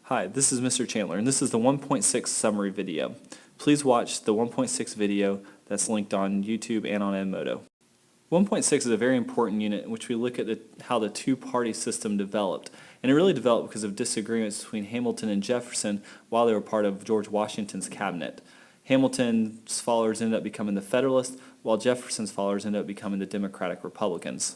Hi, this is Mr. Chandler, and this is the 1.6 summary video. Please watch the 1.6 video that's linked on YouTube and on Edmodo. 1.6 is a very important unit in which we look at how the two-party system developed. And it really developed because of disagreements between Hamilton and Jefferson while they were part of George Washington's cabinet. Hamilton's followers ended up becoming the Federalists, while Jefferson's followers ended up becoming the Democratic Republicans.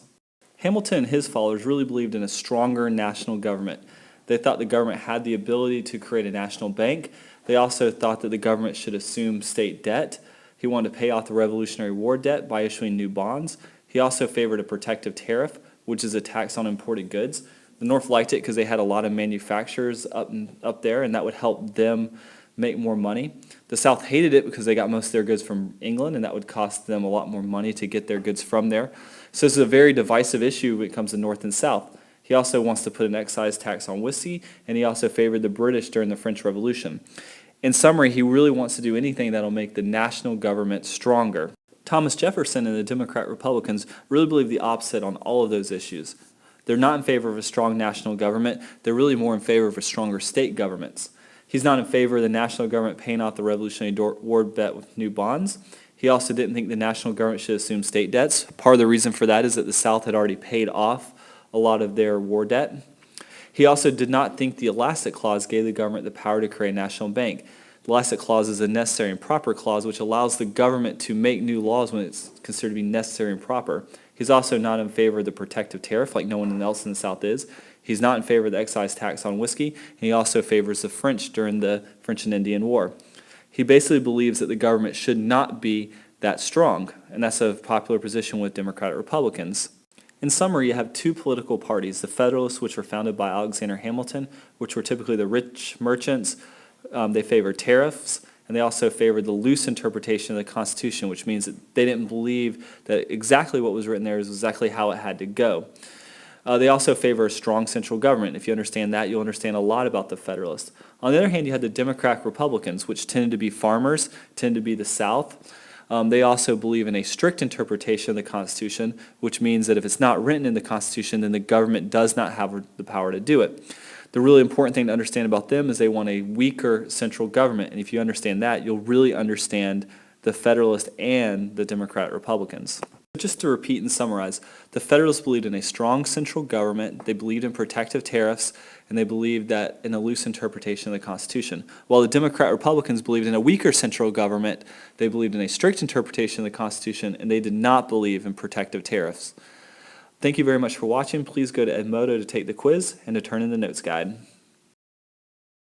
Hamilton and his followers really believed in a stronger national government. They thought the government had the ability to create a national bank. They also thought that the government should assume state debt. He wanted to pay off the Revolutionary War debt by issuing new bonds. He also favored a protective tariff, which is a tax on imported goods. The North liked it because they had a lot of manufacturers up there, and that would help them make more money. The South hated it because they got most of their goods from England, and that would cost them a lot more money to get their goods from there. So this is a very divisive issue when it comes to North and South. He also wants to put an excise tax on whiskey, and he also favored the British during the French Revolution. In summary, he really wants to do anything that will make the national government stronger. Thomas Jefferson and the Democrat Republicans really believe the opposite on all of those issues. They're not in favor of a strong national government. They're really more in favor of a stronger state governments. He's not in favor of the national government paying off the Revolutionary War debt with new bonds. He also didn't think the national government should assume state debts. Part of the reason for that is that the South had already paid off a lot of their war debt. He also did not think the Elastic Clause gave the government the power to create a national bank. The Elastic Clause is a necessary and proper clause which allows the government to make new laws when it's considered to be necessary and proper. He's also not in favor of the protective tariff like no one else in the South is. He's not in favor of the excise tax on whiskey, and he also favors the French during the French and Indian War. He basically believes that the government should not be that strong, and that's a popular position with Democratic Republicans. In summary, you have two political parties, the Federalists, which were founded by Alexander Hamilton, which were typically the rich merchants. They favored tariffs, and they also favored the loose interpretation of the Constitution, which means that they didn't believe that exactly what was written there is exactly how it had to go. They also favor a strong central government. If you understand that, you'll understand a lot about the Federalists. On the other hand, you had the Democratic Republicans, which tended to be farmers, tended to be the South. They also believe in a strict interpretation of the Constitution, which means that if it's not written in the Constitution, then the government does not have the power to do it. The really important thing to understand about them is they want a weaker central government, and if you understand that, you'll really understand the Federalists and the Democrat Republicans. Just to repeat and summarize, the Federalists believed in a strong central government, they believed in protective tariffs, and they believed that in a loose interpretation of the Constitution. While the Democrat Republicans believed in a weaker central government, they believed in a strict interpretation of the Constitution, and they did not believe in protective tariffs. Thank you very much for watching. Please go to Edmodo to take the quiz and to turn in the notes guide.